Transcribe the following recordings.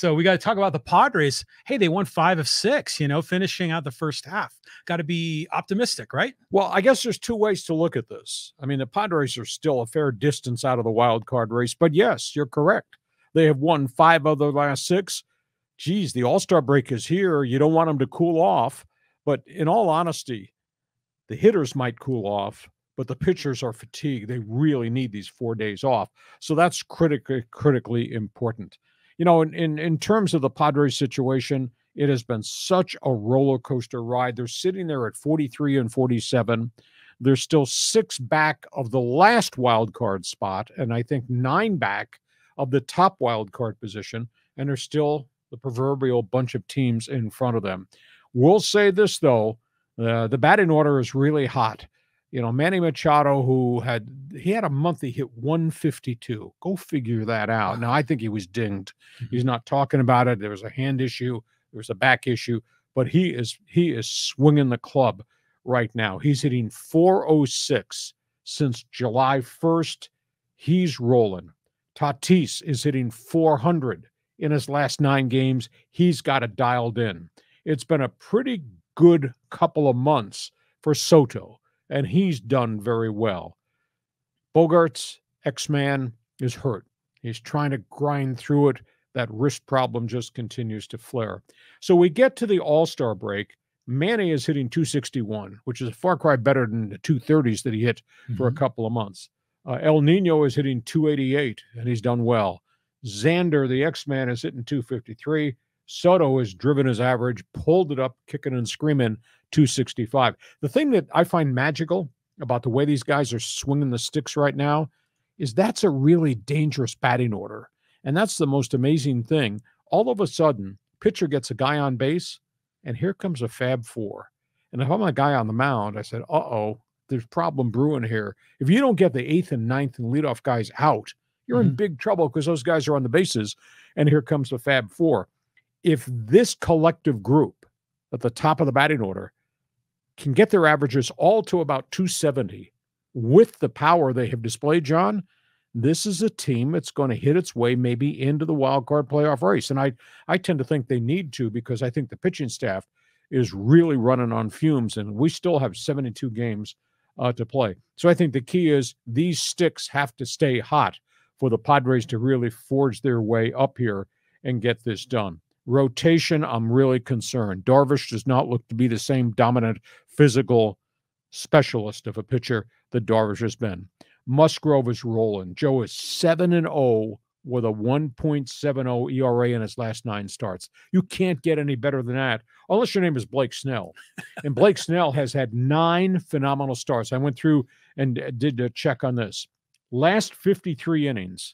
So we got to talk about the Padres. Hey, they won 5 of 6, finishing out the first half. Got to be optimistic, right? Well, I guess there's two ways to look at this. I mean, the Padres are still a fair distance out of the wild card race, but yes, you're correct. They have won 5 of the last 6. Geez, the All-Star break is here. You don't want them to cool off. But in all honesty, the hitters might cool off, but the pitchers are fatigued. They really need these 4 days off. So that's critically important. In terms of the Padres situation, it has been such a roller coaster ride. They're sitting there at 43 and 47. They're still 6 back of the last wild card spot, and I think 9 back of the top wild card position, and there's still the proverbial bunch of teams in front of them. We'll say this, though, the batting order is really hot. Manny Machado, he had a month he hit 152. Go figure that out. Now, I think he was dinged. He's not talking about it. There was a hand issue. There was a back issue. But he is swinging the club right now. He's hitting 406 since July 1st. He's rolling. Tatis is hitting 400 in his last 9 games. He's got it dialed in. It's been a pretty good couple of months for Soto, and he's done very well. Bogarts, X-Man, is hurt. He's trying to grind through it. That wrist problem just continues to flare. So we get to the All-Star break. Manny is hitting 261, which is a far cry better than the 230s that he hit for a couple of months. El Nino is hitting 288, and he's done well. Xander, the X-Man, is hitting 253. Soto has driven his average, pulled it up, kicking and screaming, 265. The thing that I find magical about the way these guys are swinging the sticks right now is that's a really dangerous batting order. And that's the most amazing thing. All of a sudden, pitcher gets a guy on base, and here comes a Fab Four. And if I'm a guy on the mound, I said, there's problem brewing here. If you don't get the 8th and 9th and leadoff guys out, you're in big trouble because those guys are on the bases, and here comes the Fab Four. If this collective group at the top of the batting order can get their averages all to about 270 with the power they have displayed, John, this is a team that's going to hit its way maybe into the wild card playoff race. And I tend to think they need to, because I think the pitching staff is really running on fumes, and we still have 72 games to play. So I think the key is these sticks have to stay hot for the Padres to really forge their way up here and get this done. Rotation, I'm really concerned. Darvish does not look to be the same dominant physical specialist of a pitcher that Darvish has been. Musgrove is rolling. Joe is 7-0 with a 1.70 ERA in his last 9 starts. You can't get any better than that, unless your name is Blake Snell. And Blake Snell has had 9 phenomenal starts. I went through and did a check on this. Last 53 innings,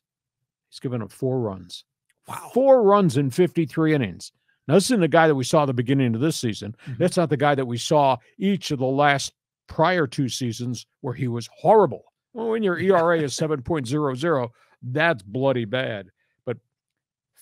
he's given up 4 runs. Wow. 4 runs in 53 innings. Now, this isn't the guy that we saw at the beginning of this season. That's not the guy that we saw each of the last prior 2 seasons where he was horrible. Well, when your ERA is 7.00, that's bloody bad. But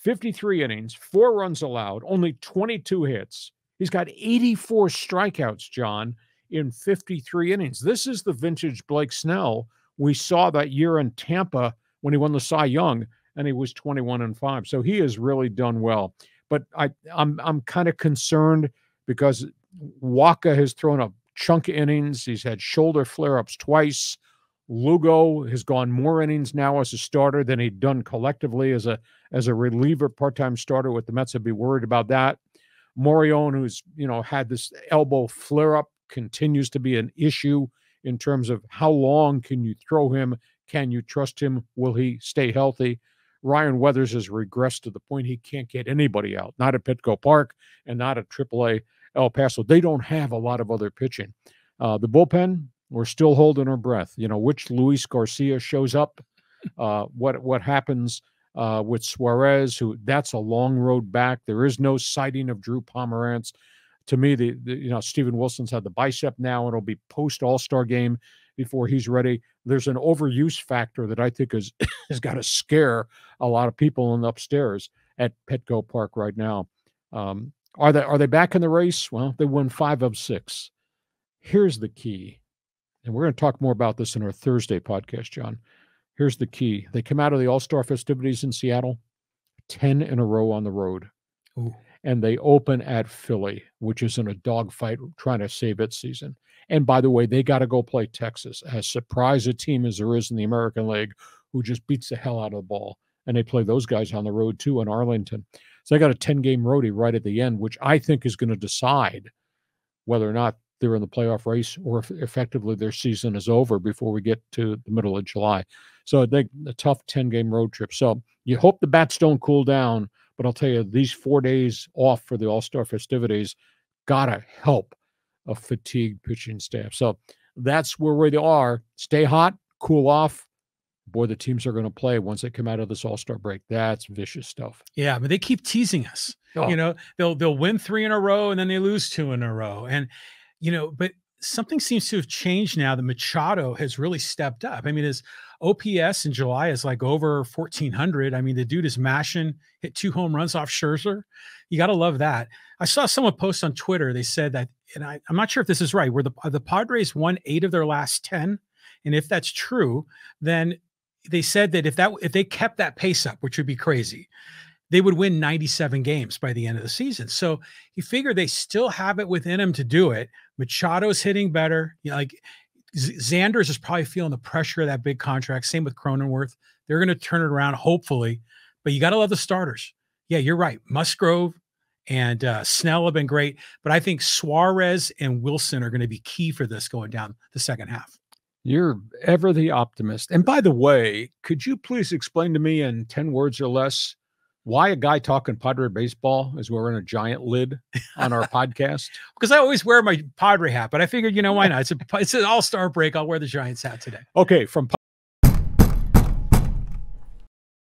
53 innings, 4 runs allowed, only 22 hits. He's got 84 strikeouts, John, in 53 innings. This is the vintage Blake Snell we saw that year in Tampa when he won the Cy Young, and he was 21-5. So he has really done well. But I'm kind of concerned because Waka has thrown a chunk of innings. He's had shoulder flare-ups twice. Lugo has gone more innings now as a starter than he'd done collectively as a reliever, part-time starter with the Mets. I'd be worried about that. Morion, who's had this elbow flare-up, continues to be an issue in terms of how long can you throw him? Can you trust him? Will he stay healthy? Ryan Weathers has regressed to the point he can't get anybody out, not at Petco Park and not at AAA El Paso. They don't have a lot of other pitching. The bullpen, we're still holding our breath. Which Luis Garcia shows up, what happens with Suarez, who that's a long road back. There is no sighting of Drew Pomeranz. To me, Steven Wilson's had the bicep now, and it'll be post All-Star game before he's ready. There's an overuse factor that I think has got to scare a lot of people in the upstairs at Petco Park right now. Are they back in the race? Well, they won 5 of 6. Here's the key, and we're going to talk more about this in our Thursday podcast, John. Here's the key. They come out of the All-Star festivities in Seattle, 10 in a row on the road. Ooh. And they open at Philly, which is in a dogfight trying to save its season. And by the way, they got to go play Texas, as surprised a team as there is in the American League, who just beats the hell out of the ball. And they play those guys on the road, too, in Arlington. So they got a 10-game roadie right at the end, which I think is going to decide whether or not they're in the playoff race or if effectively their season is over before we get to the middle of July. So I think a tough 10-game road trip. So you hope the bats don't cool down, but I'll tell you, these 4 days off for the All-Star festivities got to help a fatigued pitching staff. So that's where they are. Stay hot, cool off. Boy, the teams are going to play once they come out of this All-Star break. That's vicious stuff. Yeah, but they keep teasing us. Oh. They'll win 3 in a row and then they lose 2 in a row. And, but something seems to have changed now that Machado has really stepped up. I mean, his OPS in July is like over 1,400. I mean, the dude is mashing, hit 2 home runs off Scherzer. You got to love that. I saw someone post on Twitter. They said that, and I'm not sure if this is right, where the Padres won 8 of their last 10. And if that's true, then they said that if they kept that pace up, which would be crazy, they would win 97 games by the end of the season. So you figure they still have it within them to do it. Machado's hitting better. Xanders is probably feeling the pressure of that big contract. Same with Cronenworth. They're going to turn it around, hopefully. But you got to love the starters. Yeah, you're right. Musgrove and Snell have been great. But I think Suarez and Wilson are going to be key for this going down the second half. You're ever the optimist. And by the way, could you please explain to me in 10 words or less why a guy talking Padre baseball is wearing a giant lid on our podcast? Because I always wear my Padre hat, but I figured, why not? It's an all-star break. I'll wear the Giants hat today. Okay, from